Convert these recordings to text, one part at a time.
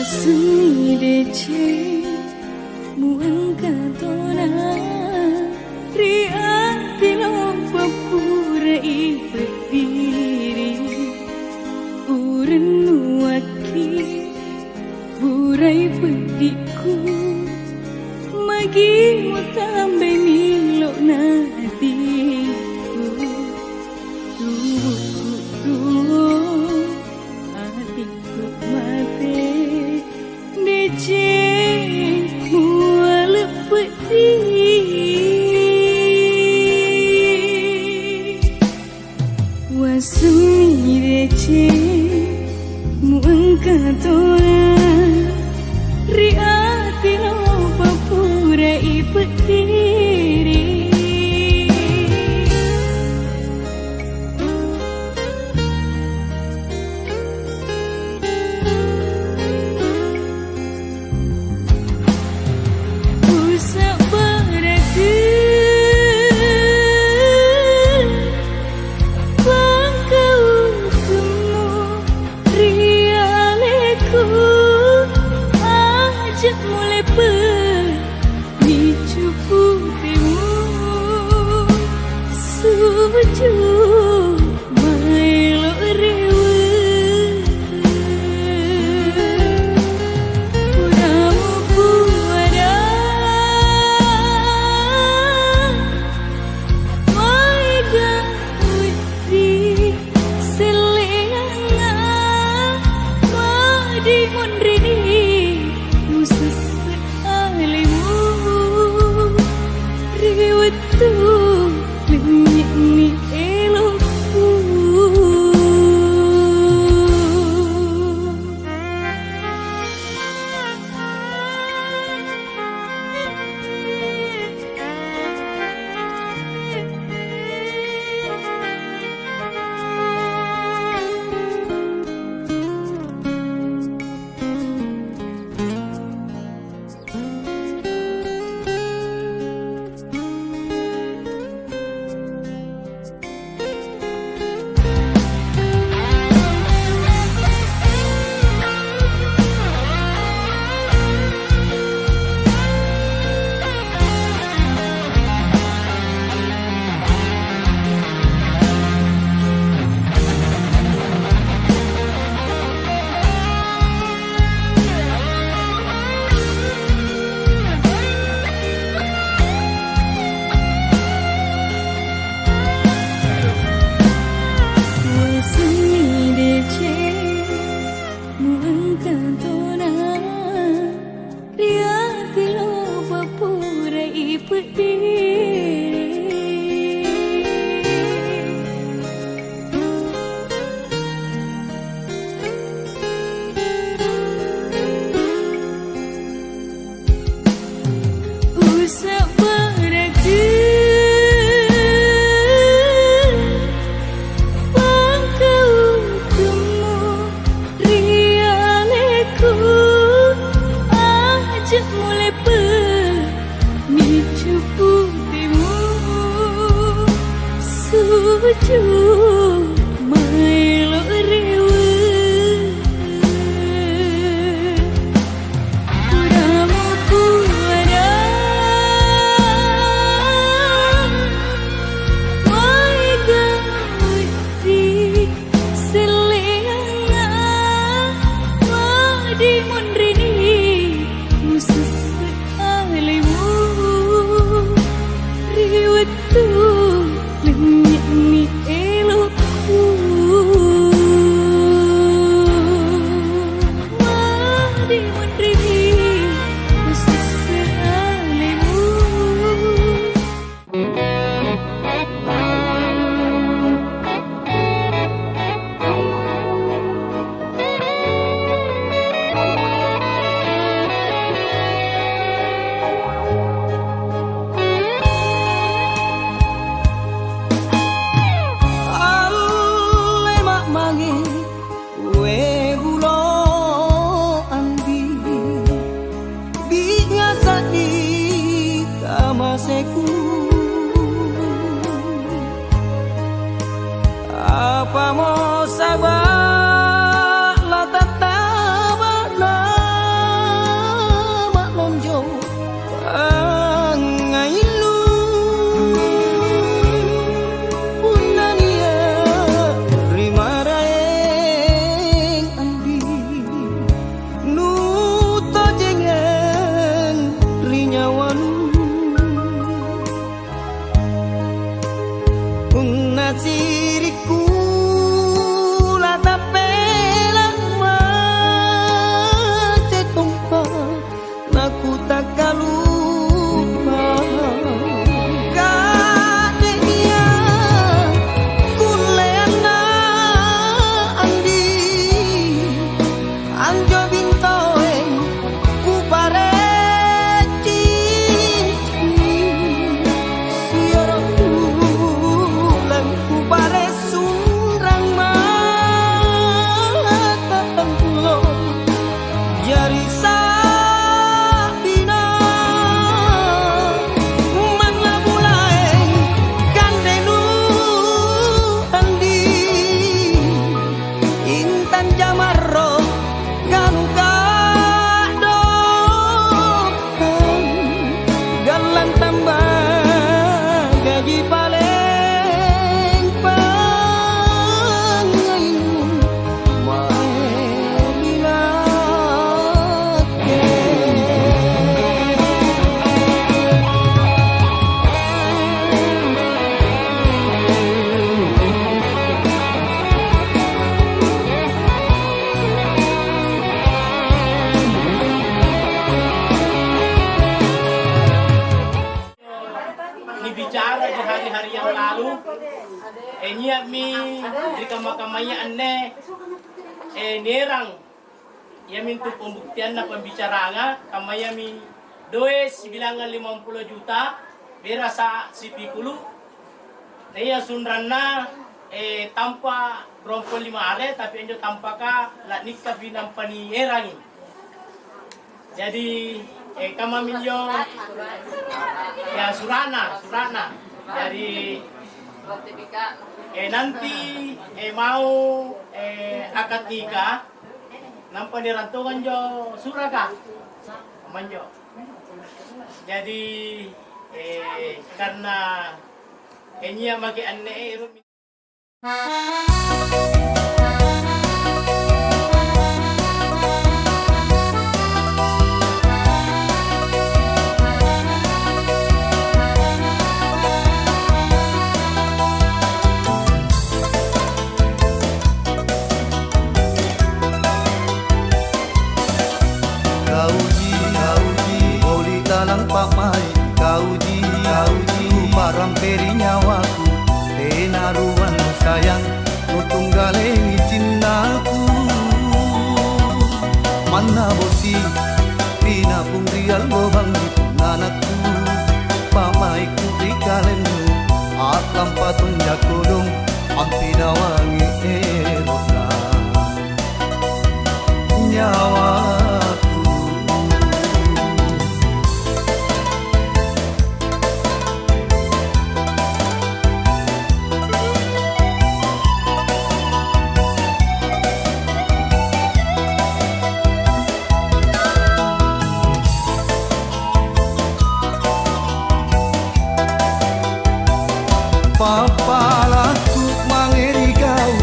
Seni dece muangkatona ria tilo papura ibadiri urenu aki burai pediku magi mutambe milo nadiku tubuhku hatiku mati dece mual pedih wasmi dece muangkatona riati lo papura ipetiri usah beradu bangkau temu rialeku ajak mulai penicu putihmu suju mailo rewa puramu puara maiga witri selenganga madi mondrini musus alimu riwatu menyikni elokku usah beradu bangkau temu rialeku ajak mulai penicu putihmu suju mailo rewa puramu puara maiga witri selenganga madi mondrini musus alimu riwatu menyikni elokku madi mondrini musus alimu Apa mo sabar la tataba na tan jamarro gangka do galan tambah gaji paling pangayu maerinake Bicara di hari-hari yang lalu, niat mi di kamar-kamarnya aneh, nerang, ya minta pembuktian na pembicaraan, kamaya mi doe bilangan 50 juta, berasa si pikulu, ya sunrana tanpa berompo 5 hari, tapi enjo tanpa ka la nikah binang pani erangi. Jadi kamaminyo ya surana dari nanti mau akad nikah nampak dirantungan jo suraka manjo. Jadi karena enya maki anne Kauji, paramperi nyawaku tenaruan sayang nutunggaleni cintaku mana bosi pina pungrial bobang nanakku pamaiku di kalenmu akam patun jakodong ampina wangi erona nyawaku papalaku mangeri kau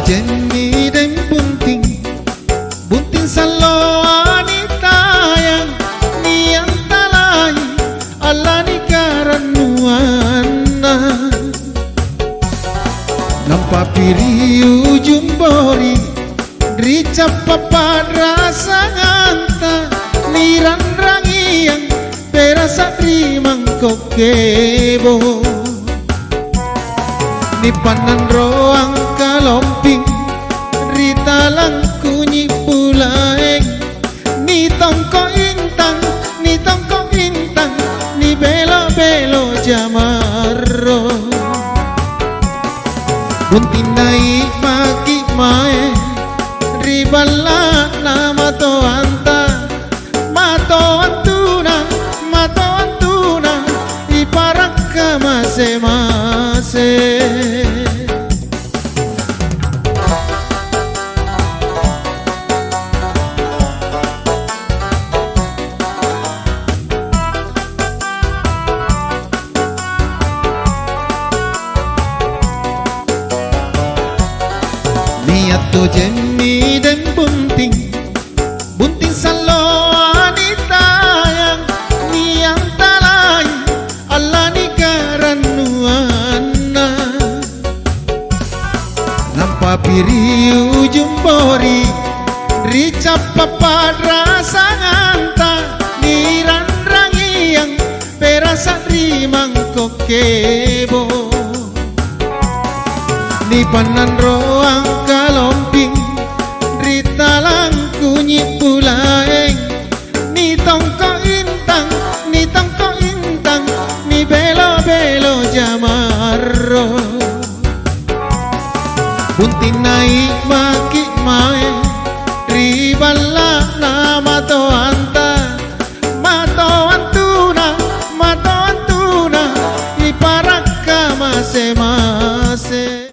jenni den bunting salo anitayang niang talay ala ni karanuana nampak piriu jumbori rica papat rasa nganta niran rangiang perasa rimang kokebo ni panan roang kalomping rita lang kunyi pulaeng ni tongko intang ni belo belo jamaro buntin naik maki mae ribala na mato antuna iparak kamase mase niato jenni den bunting salo anitayang niang talay ala ni karanuana nampa piriu jumbori rica papat rasa nganta niran rangiang perasa rimang kokebo ni panan roang kalomping rita lang kunyi pulaeng ni tongko intang ni belo belo jamaro bunting naik maki mae ribala na mato antuna iparak kamase mase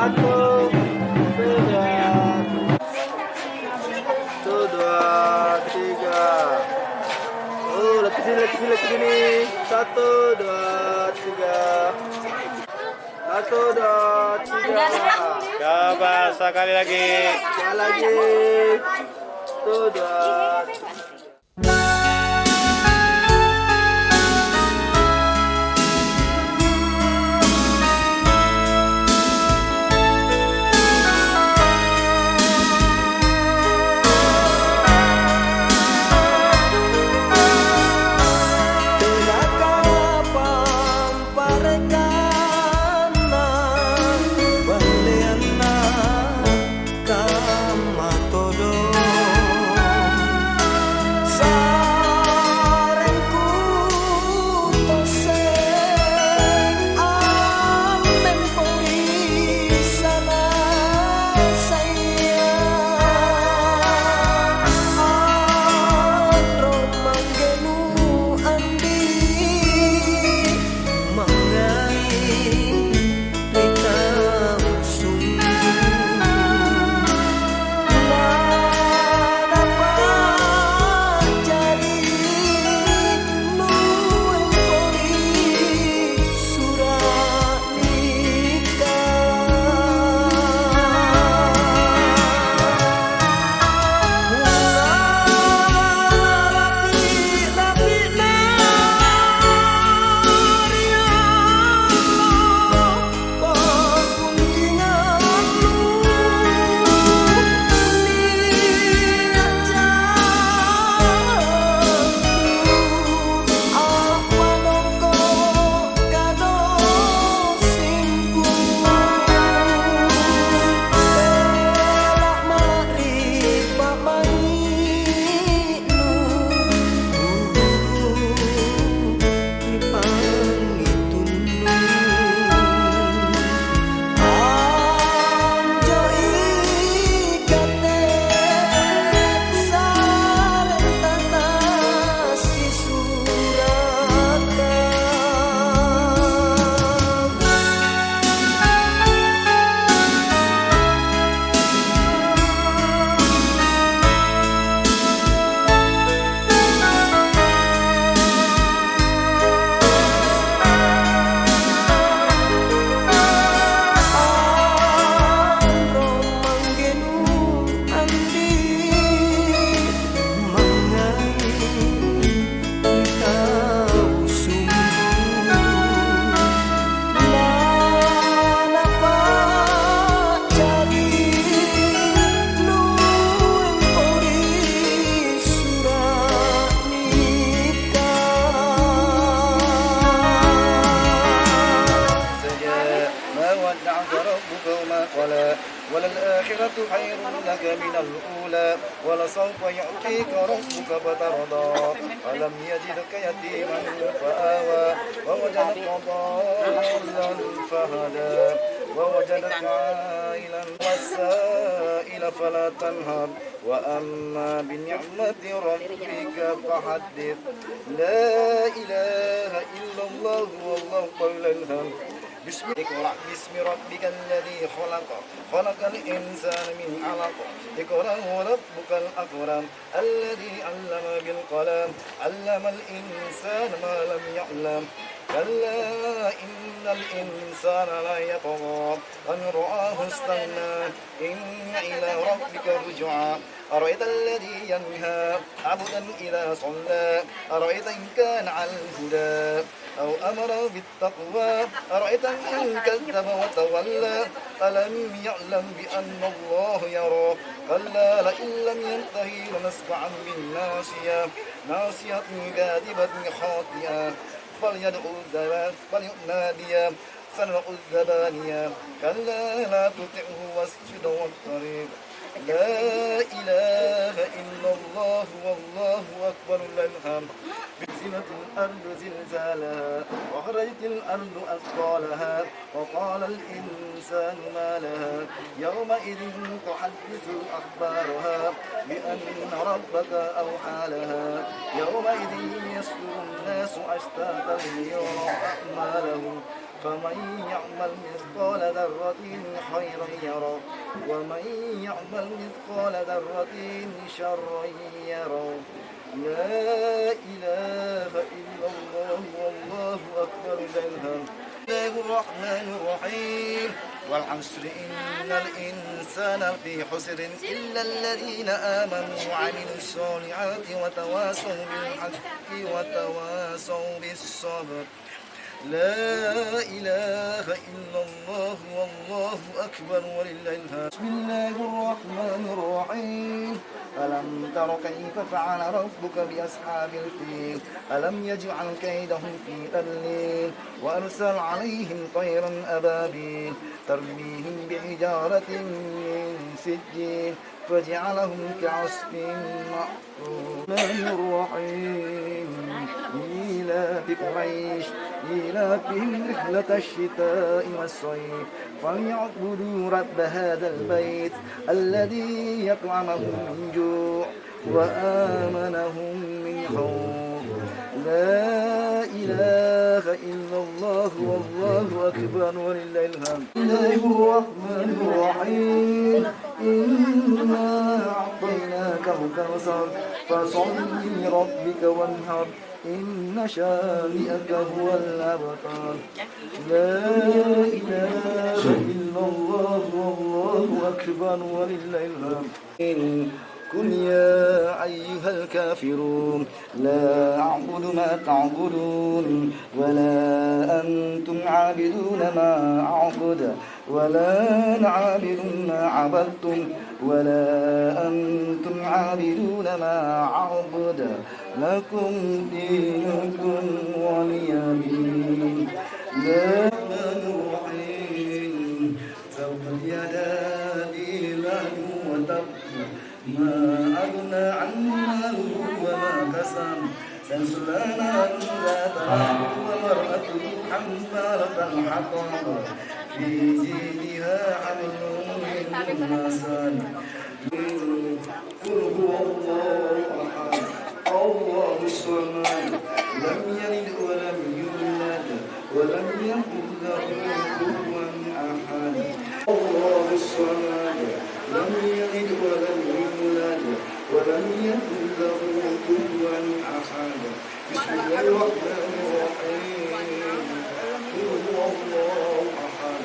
Satu, dua, satu, dua, tiga. Oh, lagi sini. Satu, dua, tiga. Satu, dua, tiga. Coba sekali lagi. Sekali lagi. Satu, dua. وللآخرة خير لك من الأولى ولسوف يعطيك ربك فترضى ألم يجدك يتيما فآوى ووجدك ضالا فهدى ووجدك عائلا والسائل فلا تنهر وأما بنعمة ربك فحدث لا إله إلا الله والله قل الهم بسم ربك الذي خلق الإنسان من علق اقرأ وربك الأكرم الذي علم بالقلم علم الإنسان ما لم يعلم كلا إن الإنسان لا يطغى أن رآه استغنى إن إلى ربك الرجعى أرأيت الذي ينهى عبدا إذا صلى أرأيت إن كان على الهدى أو أمر بالتقوى أرأيت إن كذب وتولى ألم يعلم بأن الله يرى كلا لئن لم ينتهي لنسفعا بالناصية ناصية كاذبة خاطئة فلينادي سندع الزبانية كلا لا تطعه واسجد واقترب لا إله إلا الله والله أكبر للهم زلزلت الأرض زلزالها وخرجت الأرض أثقالها وقال الإنسان ما لها يومئذ تحدث أخبارها بأن ربك أوحى لها يومئذ يصدر الناس أشتاتا ليروا أعمالهم فمن يعمل مثقال ذرة خيرا يره ومن يعمل مثقال ذرة شرا يره لا إله إلا الله والله أكبر. بسم الله الرحمن الرحيم والعصر إن الإنسان في خسر إلا الذين آمنوا وعملوا الصالحات وتواصوا بالحق وتواصوا بالصبر. لا إله إلا الله والله أكبر ولله الحمد. بسم الله الرحمن الرحيم ألم تر كيف فعل ربك بأصحاب الفيل ألم يجعل كيدهم في تضليل وأرسل عليهم طيرا أبابيل ترميهم بحجارة من سجيل فجعلهم كعصف مأكول. الرحمن الرحيم إيلاف قريش إيلافهم رحلة الشتاء والصيف فليعبدوا رب هذا البيت الذي يطعمهم من جوع وآمنهم من خوف. لا إله إلا الله والله أكبر ولله الحمد. بسم الله الرحمن الرحيم إنا أعطيناك الكوثر فصل لربك وانهر إن شانئك هو الأبتر. لا إله إلا الله والله أكبر ولله الحمد. قل يا أيها الكافرون لا أعبد ما تعبدون ولا أنتم عابدون ما أعبد ولا أنا عابد ما عبدتم ولا أنتم عابدون ما أعبد لكم دينكم ولي دين. لا الرحيم تبت يدا أبي لهب وتب ما أغنى عنه ماله وما كسب سيصلى نارا ذات لهب وامرأته حمالة الحطب في جيدها حبل من مسد. قل هو الله أحد الله الصمد لم يلد ولم يولد ولم يكن له كفوا أحد. الله الصمد لم يلد ولم يولد ولم يكن له كفوا أحد. بسم الله الرحمن الرحيم قل هو الله أحد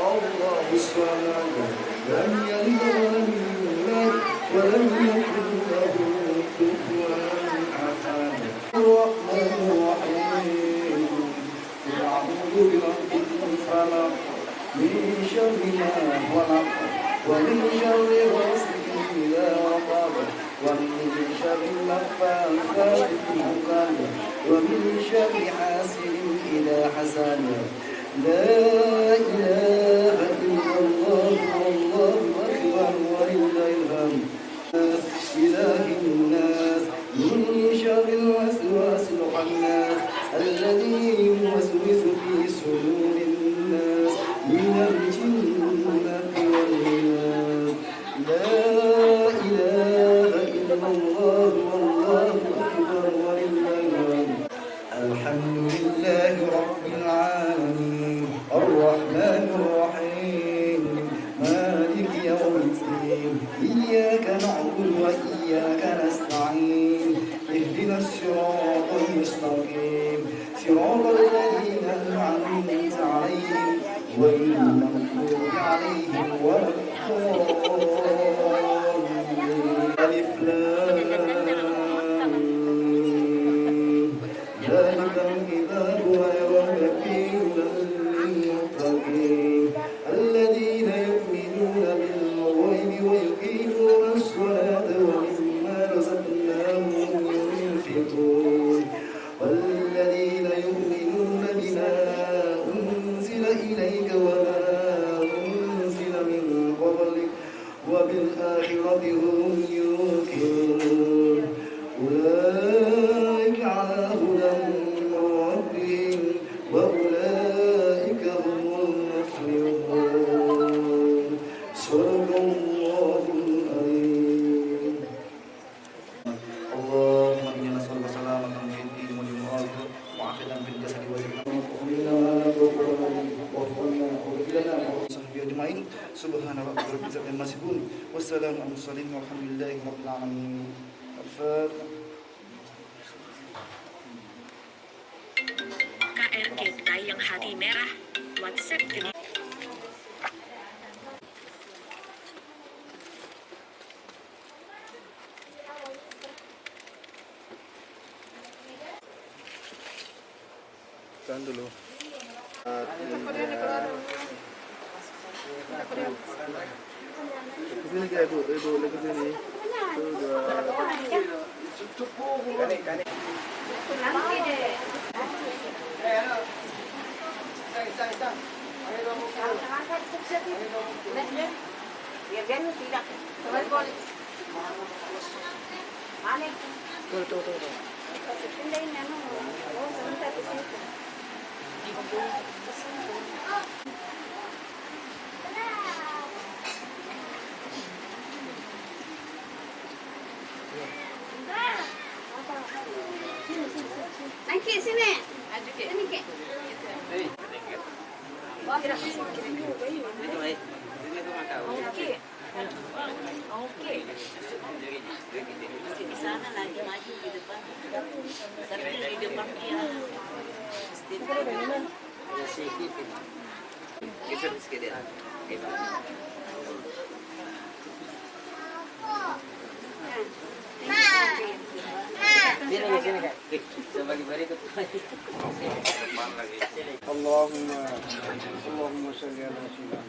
الله الصمد لم يلد ولم يولد ولم يكن له كفوا أحد. الرحمن الرحيم قل أعوذ برب الفلق من شر ما خلق ومن شر غاسق إذا وقب ومن شر النفاثات في العقد ومن شر حاسد إذا حسد. لا إله إلا الله والله أكبر ولله الحمد. إله الناس من شر الوسواس الخناس الذي يوسوس في صدور الناس من الجنة والناس. لا إله إلا الله والله أكبر ولله الحمد. الحمد لله رب العالمين الرحمن الرحيم مالك يوم الدين إياك نعبد وإياك نستعين اهدنا الصراط المستقيم صراط الذين أنعمت عليهم غير المغضوب عليهم ولا الضالين. ألف لام ذلك الكتاب غير مبين للمتقين الذين يؤمنون بالغيب ويقيمون الصلاة ومما رزقناهم ينفقون والذين يؤمنون بما أنزل إليك وما أنزل من قبلك وبالآخرة هم يوقنون أولئك على هدى من ربهم وأولئك هم المفلحون. صدق الله العظيم. اللهم إنا نسألك سلامة في الدين والآخرة وعافية في الجسد والجسد لنا وصحبه أجمعين سبحان ربك رب العزة عما يصفون والسلام على المرسلين والحمد لله رب العالمين الفاتحة. KRG Dayang Hati Merah WhatsApp Geni. Tahan dulu. Kesini kayak ibu, lagi sini. Angki sini. Sini ke. Oke. Di sana lagi maju di depan. Sambil di depan dia. Sini Kak. Sebagai berikut. Allahumma salli ala sayyidina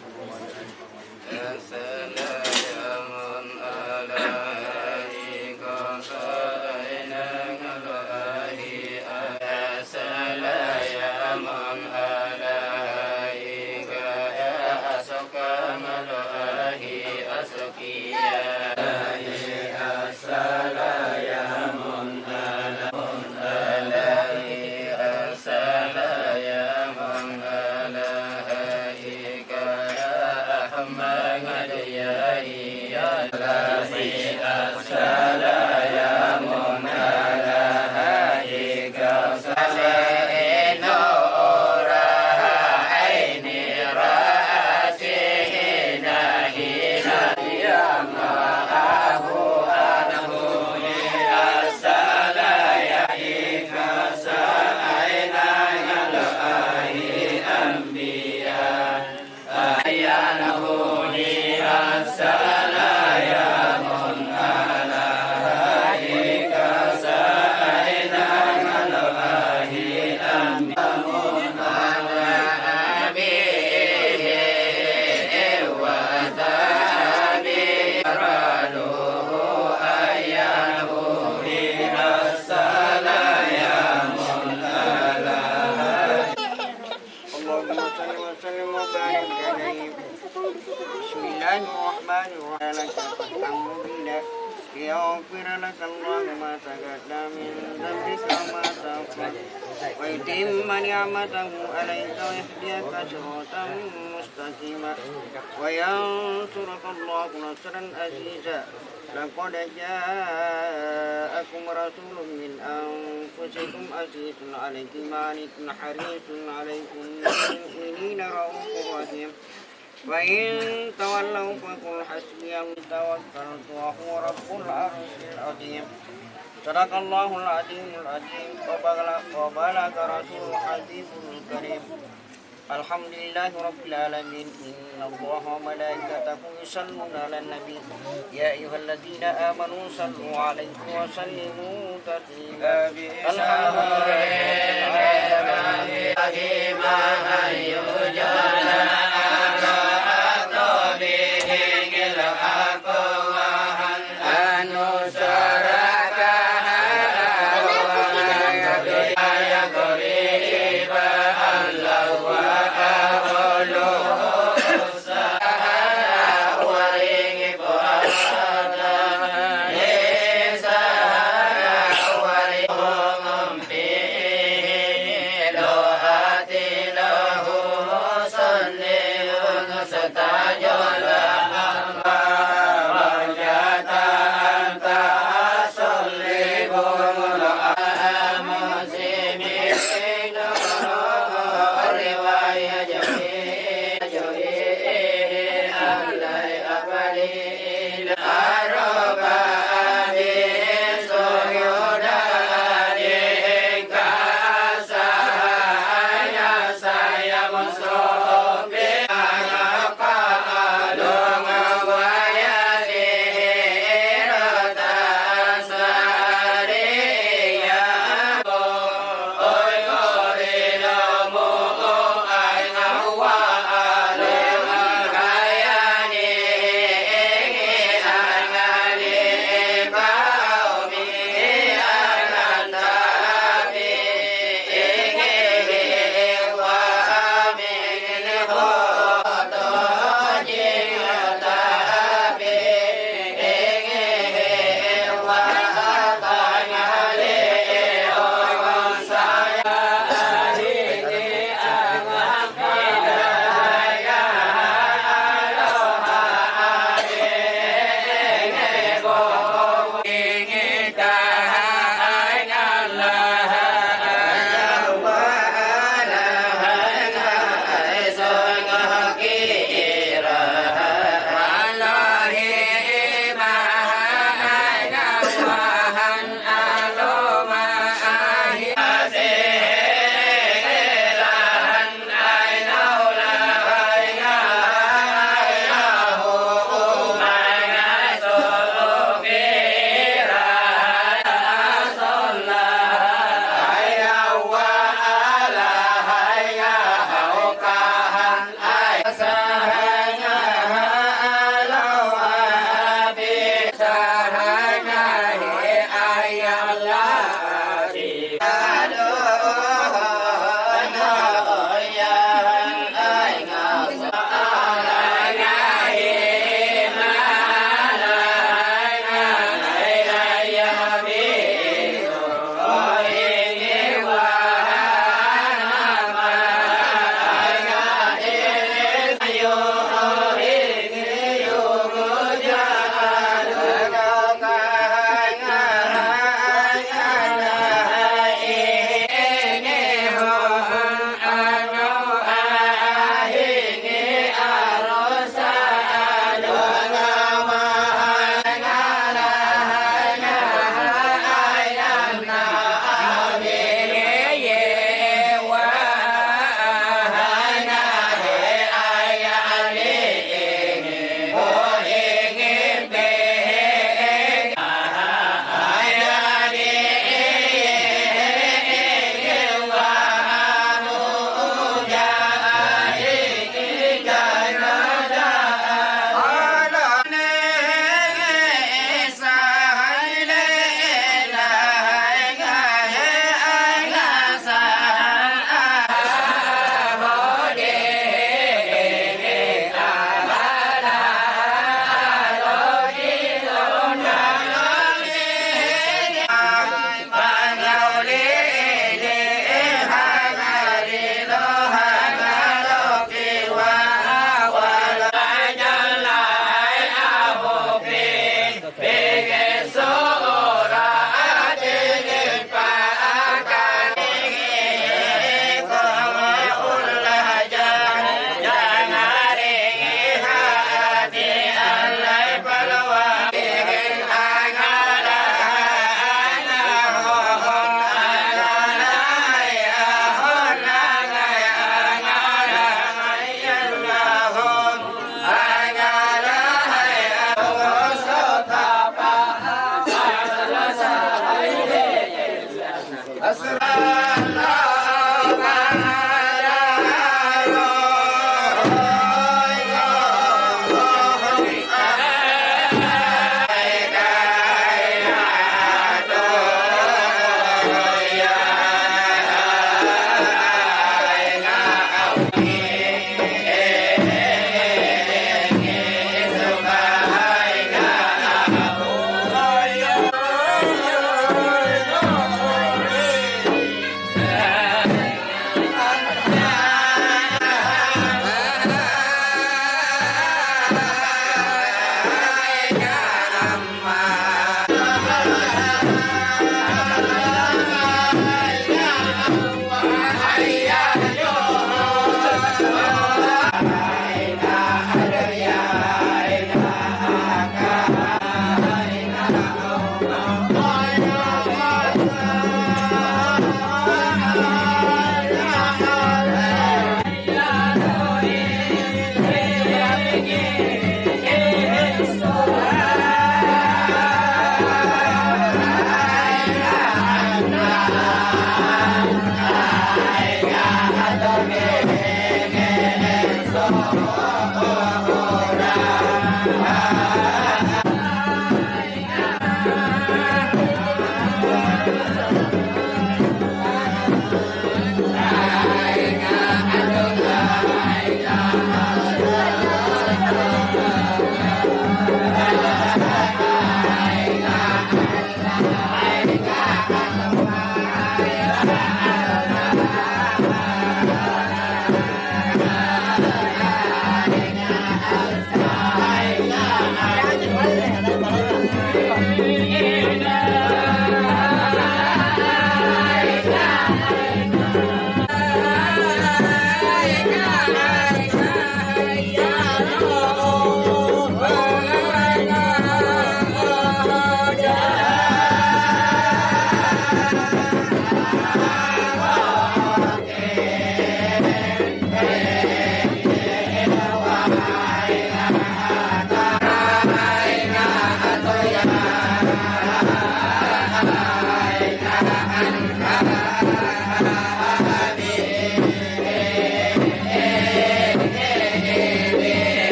ليغفر لك الله ما تقدم من ذنبك وما تأخر ويتم نعمته عليك ويهديك صراطا مستقيما وينصرك الله نصرا عزيزا لقد جاءكم رسول من أنفسكم عزيز عليكم ما عنتم حريص عليكم بالمؤمنين رؤوف رحيم وإن تولوا فقل حسبي الله توكلت وهو رب العرش العظيم صدق الله العظيم وبلغ رسول الحديث الكريم الحمد لله رب العالمين إن الله وملائكته يصلون على النبي يا أيها الذين آمنوا صلوا عليه وسلموا تسليما الحمد لله Sunni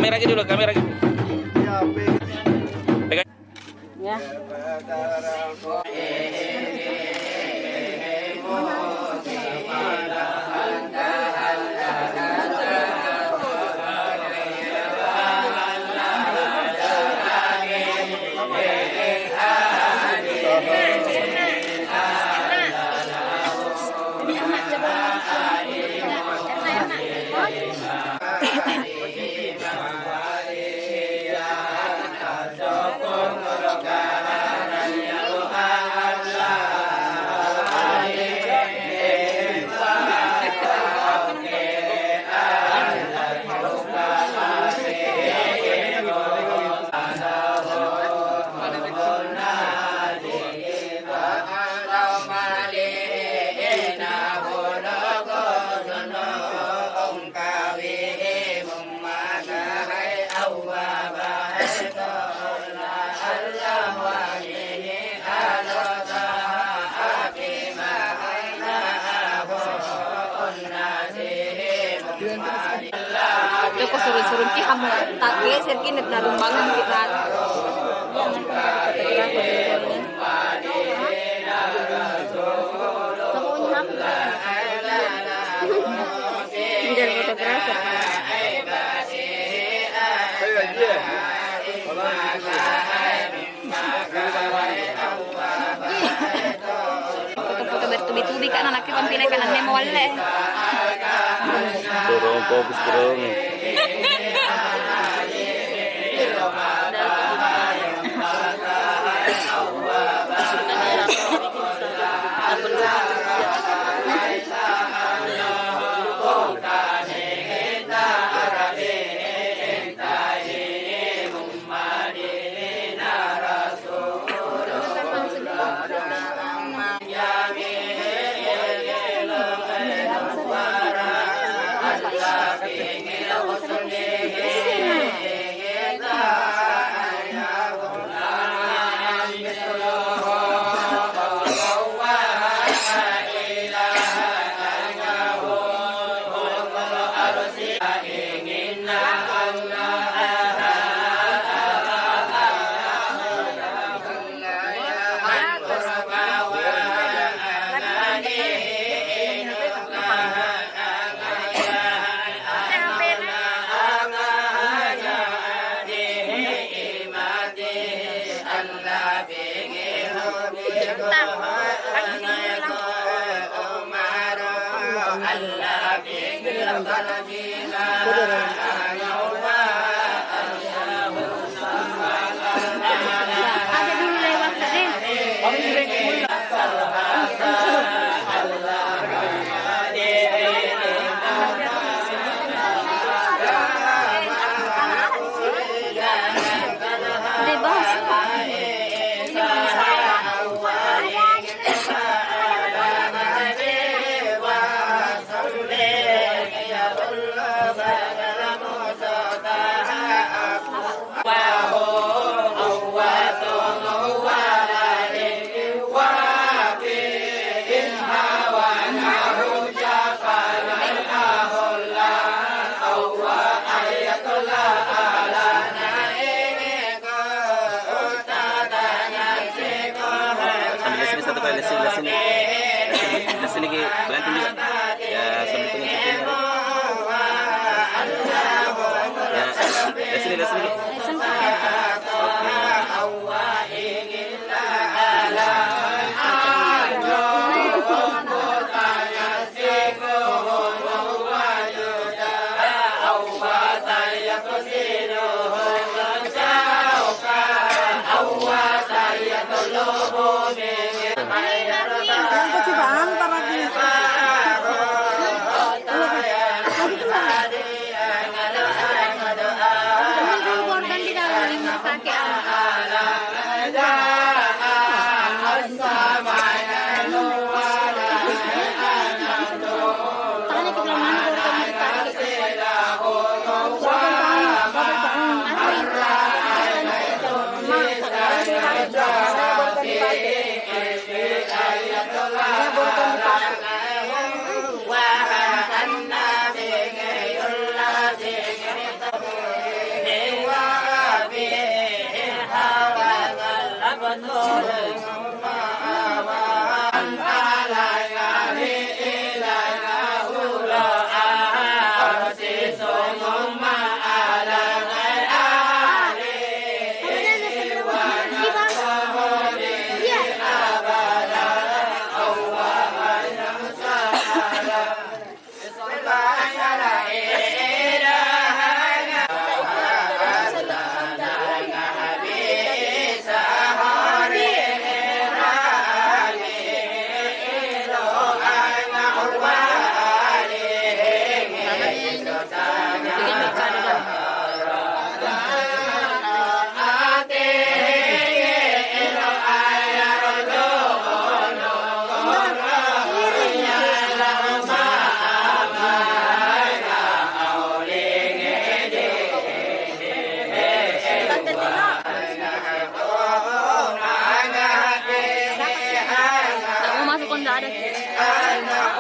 kamera lagi dulu, kamera lagi. Ya, Pegang. Ya. Itu kok suruh-suruh ki kamu tak ge sirki net narumbangan kita. Jangan fotografer. Foto-foto bertubi-tubi kan anak kita pindah kanan memo wale. Turun fokus turun. Ada dulu lewat tadi. Sini ke bantu juga. Ya sambil tunggu sini. Ya, sini. Coba antar lagi.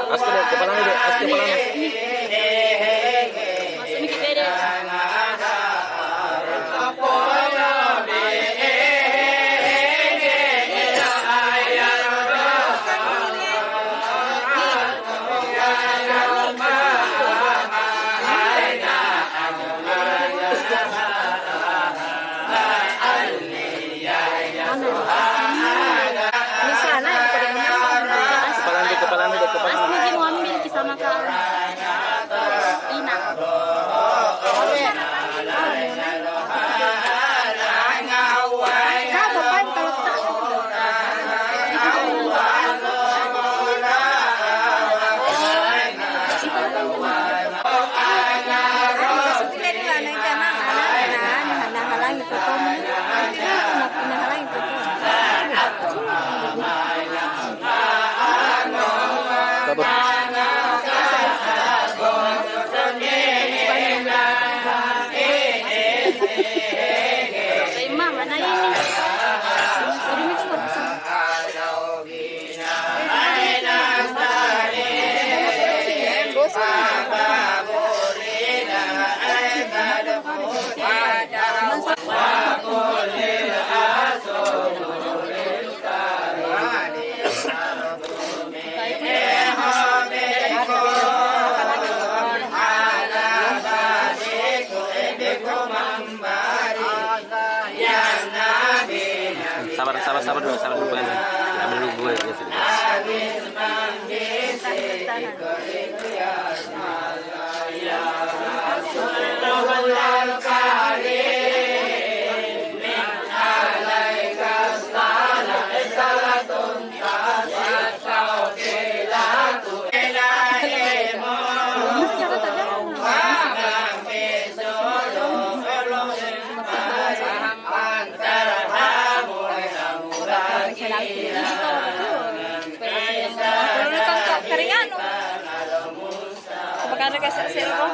Aske deh, kepalanya deh, aske kepalanya. Masuk nih kita deh. Di sana ya pada Kepalanya deh, kepalanya deh, kepalanya. Asmi mau ambil sama Kak Ina. Kak, bapak kalau tak Imam, mana ini? Udah misal. Sabar dulu, pelan. Ambil dulu gue ya sedikit. Keringan. Apakah ada kasih serum?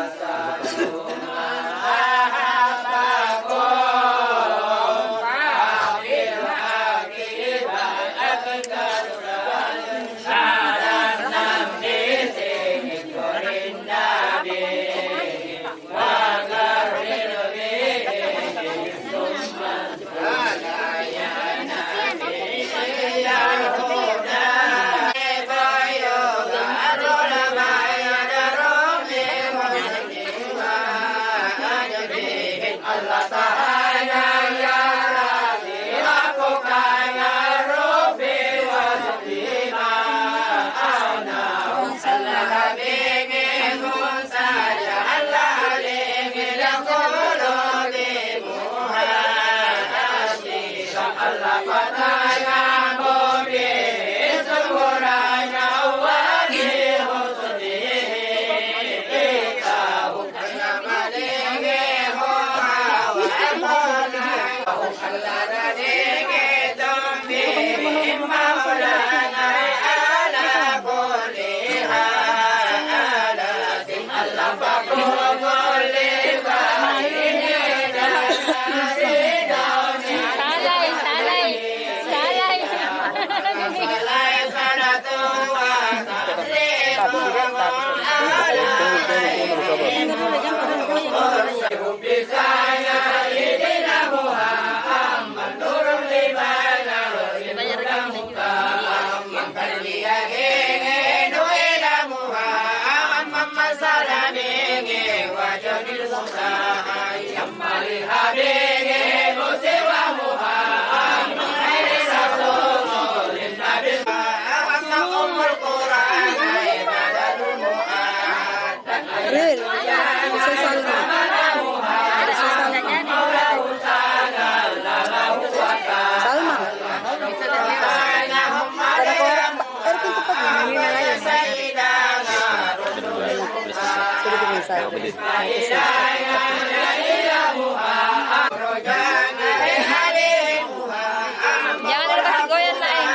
Jangan ada kasih goyang lain.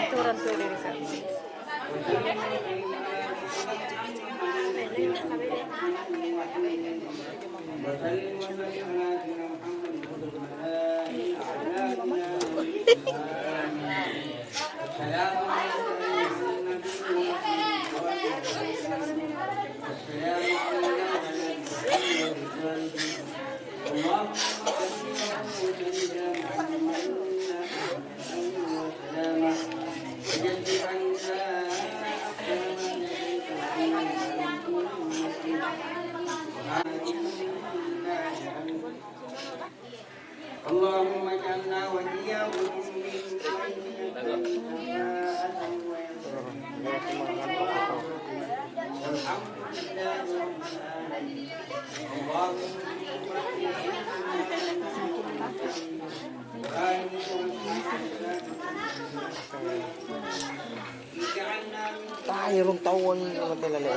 Aturan tuh dari sana. اللهم اجعلنا وإياهم Tayo rong tawon ng talaga.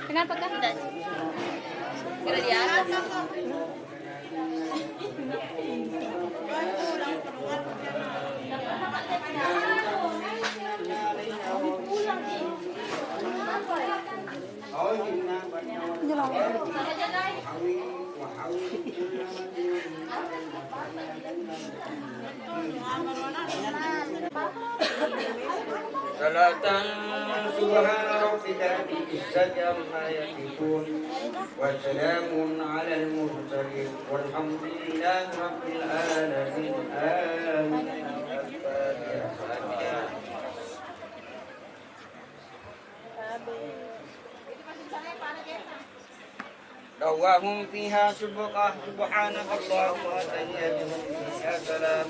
Kenapa kan? Kira di atas. Salatan subhana rabbika rabbil izzati amma yasifun wa salamun alal mursalin walhamdulillahi rabbil alamin. Amin. دعواهم فيها سبحانك اللهم وتحياتهم فيها سلام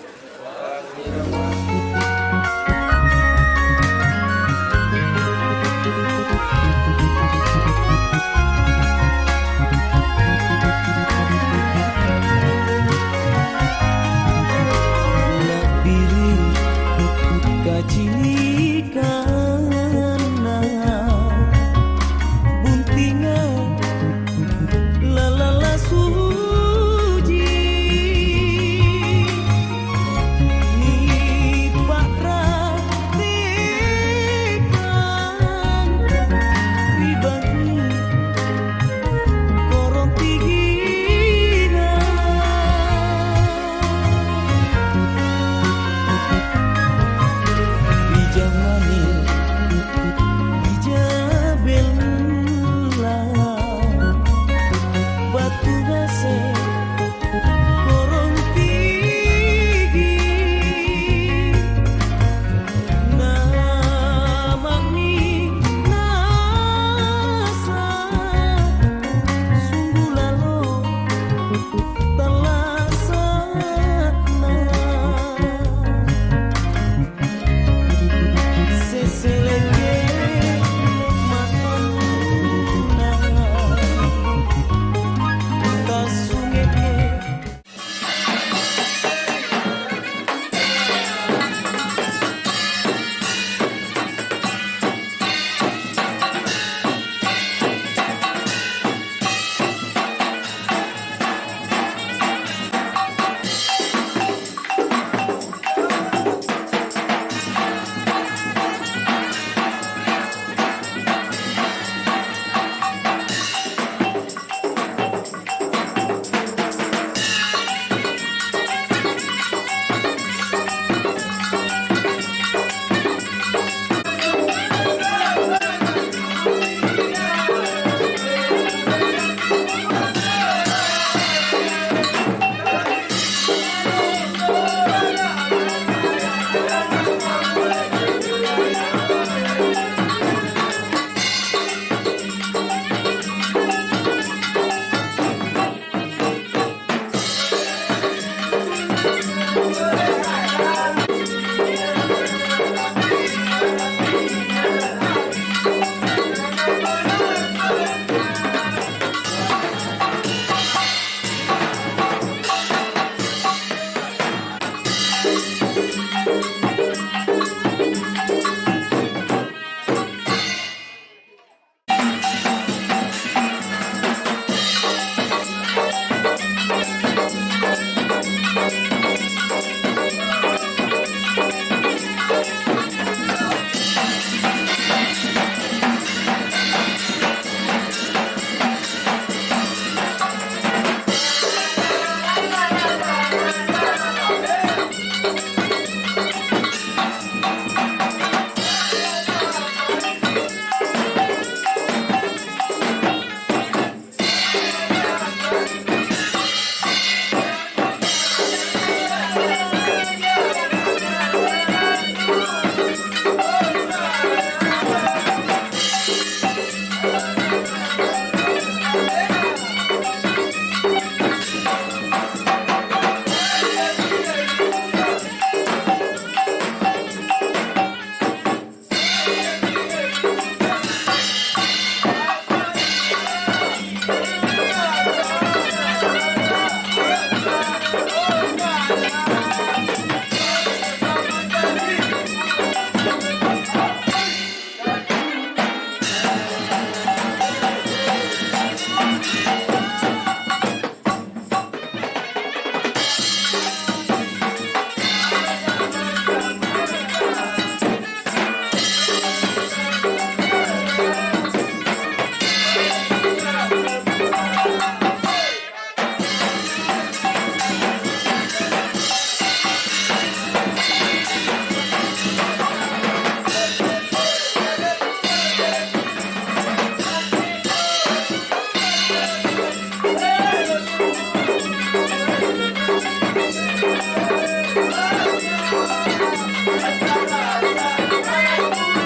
Thank you.